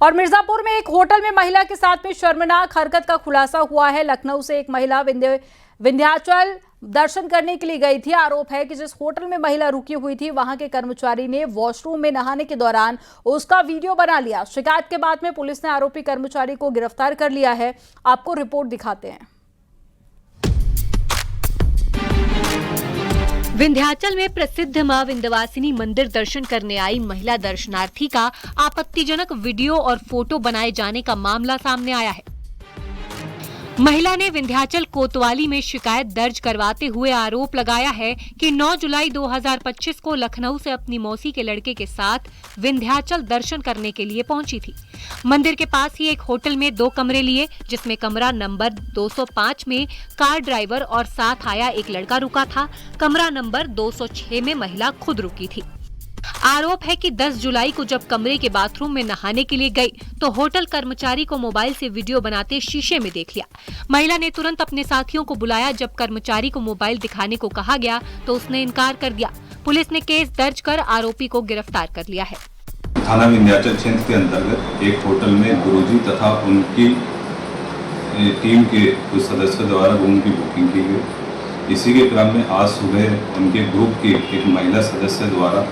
और मिर्जापुर में एक होटल में महिला के साथ में शर्मनाक हरकत का खुलासा हुआ है। लखनऊ से एक महिला विंध्याचल दर्शन करने के लिए गई थी। आरोप है कि जिस होटल में महिला रुकी हुई थी वहां के कर्मचारी ने वॉशरूम में नहाने के दौरान उसका वीडियो बना लिया। शिकायत के बाद में पुलिस ने आरोपी कर्मचारी को गिरफ्तार कर लिया है। आपको रिपोर्ट दिखाते हैं। विंध्याचल में प्रसिद्ध मां विंध्यवासिनी मंदिर दर्शन करने आई महिला दर्शनार्थी का आपत्तिजनक वीडियो और फोटो बनाए जाने का मामला सामने आया है। महिला ने विंध्याचल कोतवाली में शिकायत दर्ज करवाते हुए आरोप लगाया है कि 9 जुलाई 2025 को लखनऊ से अपनी मौसी के लड़के के साथ विंध्याचल दर्शन करने के लिए पहुंची थी। मंदिर के पास ही एक होटल में 2 कमरे लिए, जिसमें कमरा नंबर 205 में कार ड्राइवर और साथ आया एक लड़का रुका था। कमरा नंबर 206 में महिला खुद रुकी थी। आरोप है कि 10 जुलाई को जब कमरे के बाथरूम में नहाने के लिए गई तो होटल कर्मचारी को मोबाइल से वीडियो बनाते शीशे में देख लिया। महिला ने तुरंत अपने साथियों को बुलाया। जब कर्मचारी को मोबाइल दिखाने को कहा गया तो उसने इनकार कर दिया। पुलिस ने केस दर्ज कर आरोपी को गिरफ्तार कर लिया है। थाना विंध्याचल क्षेत्र के अंतर्गत एक होटल में गुरुजी तथा उनकी टीम के कुछ सदस्यों द्वारा रूम की बुकिंग की गई। इसी के क्रम में आज सुबह उनके ग्रुप की एक महिला सदस्य द्वारा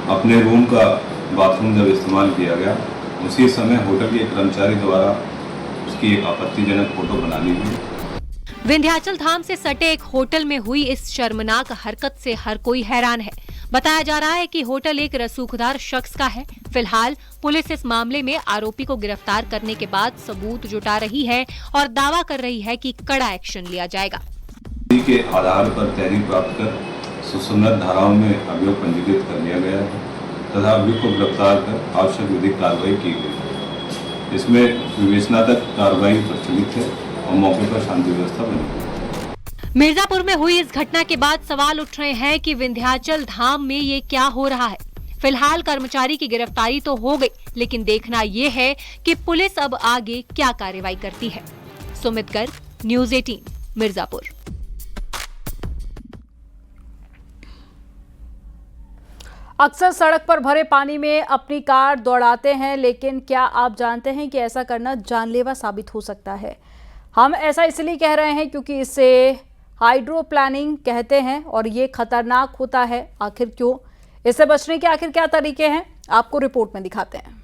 अपने रूम का बाथरूम जब इस्तेमाल किया गया, उसी समय होटल के कर्मचारी द्वारा उसकी एक आपत्तिजनक फोटो बना ली गई। विंध्याचल धाम से सटे एक होटल में हुई इस शर्मनाक हरकत से हर कोई हैरान है। बताया जा रहा है कि होटल एक रसूखदार शख्स का है। फिलहाल पुलिस इस मामले में आरोपी को गिरफ्तार करने के बाद सबूत जुटा रही है और दावा कर रही है कि कड़ा एक्शन लिया जाएगा। इसी के आधार पर तहरीर प्राप्त कर सुसंगत धाराओं में अभियोग पंजीकृत कर लिया गया है तथा अभियोग को गिरफ्तार कर आवश्यक विधिक कार्रवाई की गई। इसमें विवेचना तक कार्रवाई प्रचलित है और मौके पर शांति व्यवस्था बनी। मिर्जापुर में हुई इस घटना के बाद सवाल उठ रहे हैं कि विंध्याचल धाम में ये क्या हो रहा है। फिलहाल कर्मचारी की गिरफ्तारी तो हो गई, लेकिन देखना ये है कि पुलिस अब आगे क्या कार्रवाई करती है। सुमित गर्ग, न्यूज़ 18, मिर्जापुर। अक्सर सड़क पर भरे पानी में अपनी कार दौड़ाते हैं, लेकिन क्या आप जानते हैं कि ऐसा करना जानलेवा साबित हो सकता है। हम ऐसा इसलिए कह रहे हैं क्योंकि इसे हाइड्रोप्लानिंग कहते हैं और ये खतरनाक होता है। आखिर क्यों? इससे बचने के आखिर क्या तरीके हैं, आपको रिपोर्ट में दिखाते हैं।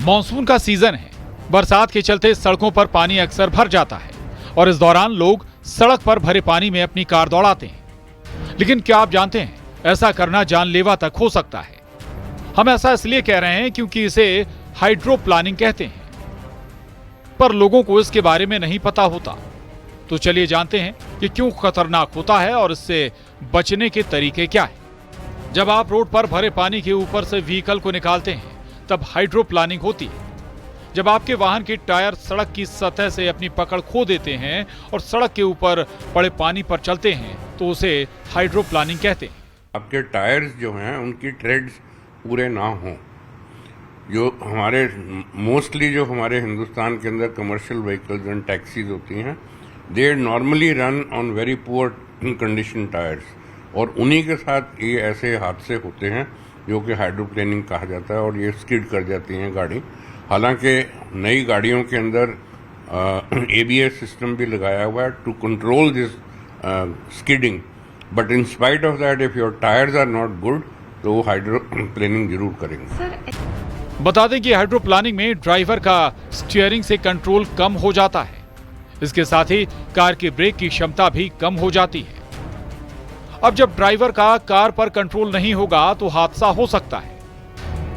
मॉनसून का सीजन है। बरसात के चलते सड़कों पर पानी अक्सर भर जाता है और इस दौरान लोग सड़क पर भरे पानी में अपनी कार दौड़ाते हैं। लेकिन क्या आप जानते हैं, ऐसा करना जानलेवा तक हो सकता है। हम ऐसा इसलिए कह रहे हैं क्योंकि इसे हाइड्रोप्लानिंग कहते हैं, पर लोगों को इसके बारे में नहीं पता होता। तो चलिए जानते हैं कि क्यों खतरनाक होता है और इससे बचने के तरीके क्या है। जब आप रोड पर भरे पानी के ऊपर से व्हीकल को निकालते हैं तब हाइड्रोप्लानिंग होती है। जब आपके वाहन के टायर सड़क की सतह से अपनी पकड़ खो देते हैं और सड़क के ऊपर पड़े पानी पर चलते हैं तो उसे हाइड्रोप्लानिंग कहते हैं। आपके टायर्स जो हैं उनकी ट्रेड्स पूरे ना हों। जो हमारे मोस्टली जो हमारे हिंदुस्तान के अंदर कमर्शियल व्हीकल्स एंड टैक्सीज होती हैं, they normally run on very poor condition tyres, और उन्हीं के साथ ये ऐसे हादसे होते हैं जो कि हाइड्रोप्लानिंग कहा जाता है और ये स्किड कर जाती हैं गाड़ी। हालांकि नई गाड़ियों के अंदर ABS सिस्टम भी लगाया हुआ है to control this skidding, but in spite of that if your tyres are not good तो वो हाइड्रोप्लानिंग जरूर करेंगे। बता दें कि हाइड्रोप्लानिंग में ड्राइवर का स्टीयरिंग से कंट्रोल कम हो जाता है। इसके साथ ही कार की ब्रेक की क्षमता भी कम हो जाती है। अब जब ड्राइवर का कार पर कंट्रोल नहीं होगा तो हादसा हो सकता है।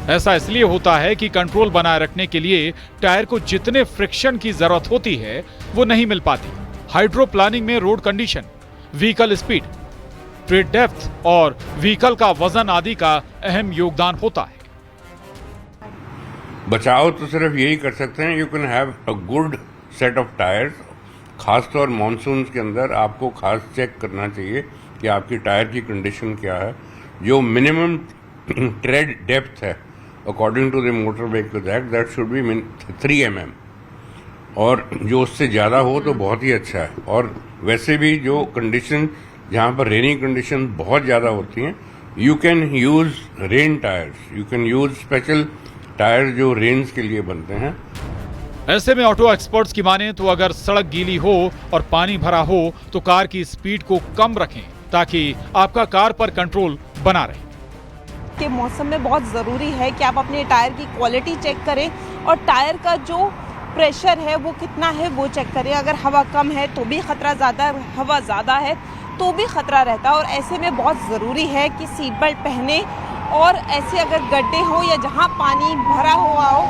ऐसा इसलिए होता है कि कंट्रोल बनाए रखने के लिए टायर को जितने फ्रिक्शन की जरूरत होती है वो नहीं मिल पाती। हाइड्रोप्लानिंग में road condition, vehicle speed, trade depth और व्हीकल का वजन आदि का अहम योगदान होता है। बचाव तो सिर्फ यही कर सकते हैं, you can have a good set of tyres. खासतौर मानसून के अंदर आपको खास चेक करना चाहिए कि आपकी टायर की कंडीशन क्या है। जो मिनिमम ट्रेड डेप्थ है according to the Motor Vehicles Act, that should be 3 mm, और जो उससे ज़्यादा हो तो बहुत ही अच्छा है। और वैसे भी जो कंडीशन जहाँ पर रेनी कंडीशन बहुत ज़्यादा होती हैं, you can use rain tyres, you can use special tyre जो रेन्स के लिए बनते हैं। ऐसे में ऑटो एक्सपर्ट्स की माने तो अगर सड़क गीली हो और पानी भरा हो तो कार की स्पीड को कम रखें ताकि आपका कार पर कंट्रोल बना रहे। के मौसम में बहुत ज़रूरी है कि आप अपने टायर की क्वालिटी चेक करें और टायर का जो प्रेशर है वो कितना है वो चेक करें। अगर हवा कम है तो भी ख़तरा ज़्यादा, हवा ज़्यादा है तो भी ख़तरा रहता है। और ऐसे में बहुत ज़रूरी है कि सीट बेल्ट पहने और ऐसे अगर गड्ढे हो या जहाँ पानी भरा हुआ हो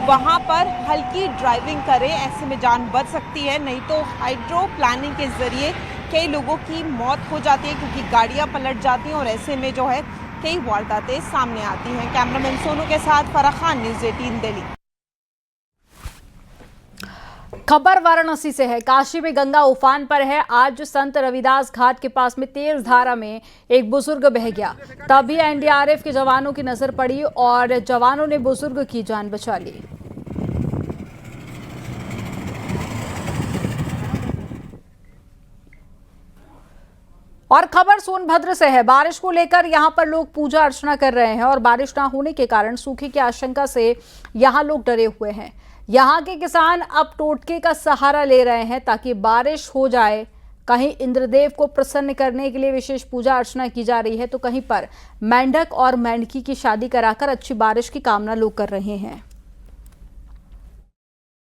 वहाँ पर हल्की ड्राइविंग करें। ऐसे में जान बच सकती है, नहीं तो हाइड्रो प्लानिंग के ज़रिए कई लोगों की मौत हो जाती है क्योंकि गाड़ियाँ पलट जाती हैं और ऐसे में जो है कई वारदातें सामने आती हैं। कैमरामैन सोनू के साथ फराह खान, न्यूज़ 18 दिल्ली। खबर वाराणसी से है। काशी में गंगा उफान पर है। आज संत रविदास घाट के पास में तेज धारा में एक बुजुर्ग बह गया, तभी एनडीआरएफ के जवानों की नजर पड़ी और जवानों ने बुजुर्ग की जान बचा ली। और खबर सोनभद्र से है। बारिश को लेकर यहां पर लोग पूजा अर्चना कर रहे हैं और बारिश ना होने के कारण सूखे की आशंका से यहां लोग डरे हुए हैं। यहां के किसान अब टोटके का सहारा ले रहे हैं ताकि बारिश हो जाए। कहीं इंद्रदेव को प्रसन्न करने के लिए विशेष पूजा अर्चना की जा रही है तो कहीं पर मेंढक और मेंढकी की शादी कराकर अच्छी बारिश की कामना लोग कर रहे हैं।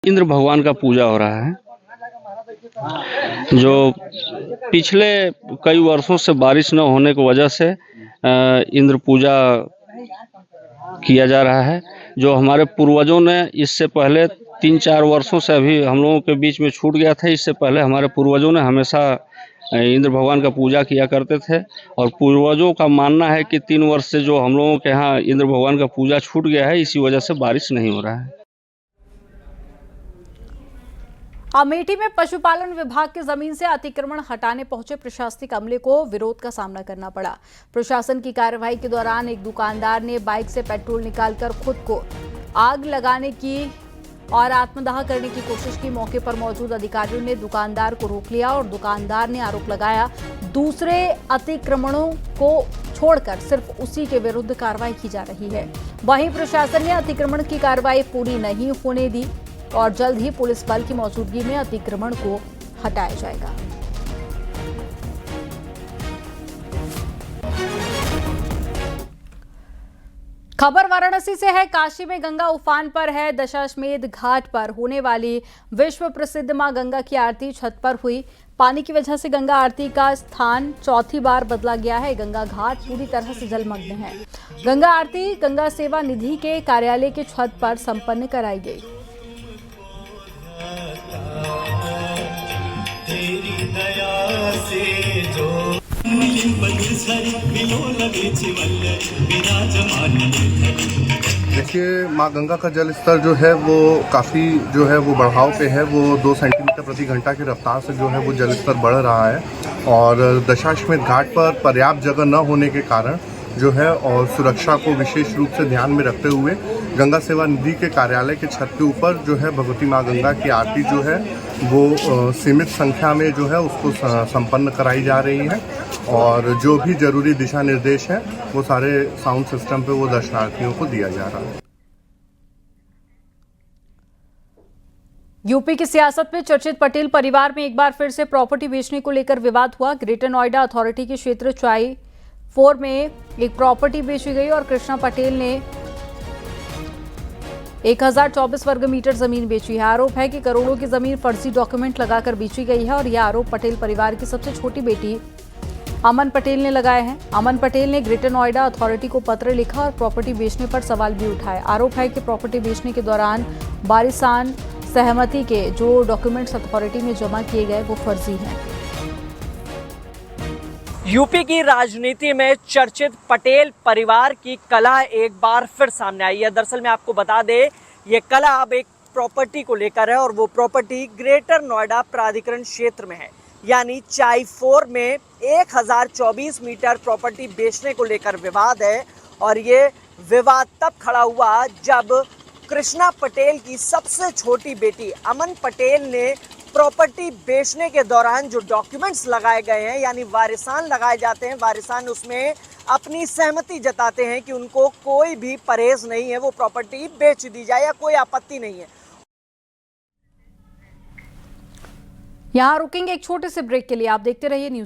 इंद्र भगवान का पूजा हो रहा है, जो पिछले कई वर्षों से बारिश न होने की वजह से इंद्र पूजा किया जा रहा है। जो हमारे पूर्वजों ने इससे पहले 3-4 वर्षों से अभी हम लोगों के बीच में छूट गया था। इससे पहले हमारे पूर्वजों ने हमेशा इंद्र भगवान का पूजा किया करते थे और पूर्वजों का मानना है कि 3 वर्ष से जो हम लोगों के यहाँ इंद्र भगवान का पूजा छूट गया है, इसी वजह से बारिश नहीं हो रहा है। अमेठी में पशुपालन विभाग की जमीन से अतिक्रमण हटाने पहुंचे प्रशासनिक अमले को विरोध का सामना करना पड़ा। प्रशासन की कार्रवाई के दौरान एक दुकानदार ने बाइक से पेट्रोल निकालकर खुद को आग लगाने की और आत्मदाह करने की कोशिश की। मौके पर मौजूद अधिकारियों ने दुकानदार को रोक लिया और दुकानदार ने आरोप लगाया दूसरे अतिक्रमणों को छोड़कर सिर्फ उसी के विरुद्ध कार्रवाई की जा रही है। वहीं प्रशासन ने अतिक्रमण की कार्रवाई पूरी नहीं होने दी और जल्द ही पुलिस बल की मौजूदगी में अतिक्रमण को हटाया जाएगा। खबर वाराणसी से है। काशी में गंगा उफान पर है। दशाश्वमेध घाट पर होने वाली विश्व प्रसिद्ध मां गंगा की आरती छत पर हुई। पानी की वजह से गंगा आरती का स्थान चौथी बार बदला गया है। गंगा घाट पूरी तरह से जलमग्न है। गंगा आरती गंगा सेवा निधि के कार्यालय की छत पर संपन्न कराई गई। तेरी दया से जो देखिए, माँ गंगा का जल स्तर जो है वो काफ़ी जो है वो बढ़ाव पे है। वो 2 सेंटीमीटर प्रति घंटा की रफ्तार से जो है वो जल स्तर बढ़ रहा है और दशाश्वमेध घाट पर पर्याप्त जगह न होने के कारण जो है और सुरक्षा को विशेष रूप से ध्यान में रखते हुए गंगा सेवा निधि के कार्यालय के छत के ऊपर जो है भगवती माँ गंगा की आरती जो है वो सीमित संख्या में जो है उसको संपन्न कराई जा रही है और जो भी जरूरी दिशा निर्देश हैं वो सारे साउंड सिस्टम पे वो दर्शनार्थियों को दिया जा रहा है। यूपी की सियासत में चर्चित पटेल परिवार में एक बार फिर से प्रॉपर्टी बेचने को लेकर विवाद हुआ। ग्रेटर नोएडा अथॉरिटी के क्षेत्र चाई 4 में एक प्रॉपर्टी बेची गई और कृष्णा पटेल ने 1024 वर्ग मीटर जमीन बेची है। आरोप है कि करोड़ों की जमीन फर्जी डॉक्यूमेंट लगाकर बेची गई है और यह आरोप पटेल परिवार की सबसे छोटी बेटी अमन पटेल ने लगाए हैं। अमन पटेल ने ग्रेटर नोएडा अथॉरिटी को पत्र लिखा और प्रॉपर्टी बेचने पर सवाल भी उठाए। आरोप है कि प्रॉपर्टी बेचने के दौरान वारिसान सहमति के जो डॉक्यूमेंट्स अथॉरिटी में जमा किए गए वो फर्जी हैं। यूपी की राजनीति में चर्चित पटेल परिवार की कला एक बार फिर सामने आई है। दरअसल मैं आपको बता दें, ये कला अब एक प्रॉपर्टी को लेकर है और वो प्रॉपर्टी ग्रेटर नोएडा प्राधिकरण क्षेत्र में है, यानी चाई 4 में 1024 मीटर प्रॉपर्टी बेचने को लेकर विवाद है। और ये विवाद तब खड़ा हुआ जब कृष्णा पटेल की सबसे छोटी बेटी अमन पटेल ने प्रॉपर्टी बेचने के दौरान जो डॉक्यूमेंट्स लगाए गए हैं यानी वारिसान लगाए जाते हैं, वारिसान उसमें अपनी सहमति जताते हैं कि उनको कोई भी परहेज नहीं है, वो प्रॉपर्टी बेच दी जाए या कोई आपत्ति नहीं है। यहाँ रुकेंगे एक छोटे से ब्रेक के लिए। आप देखते रहिए न्यूज़।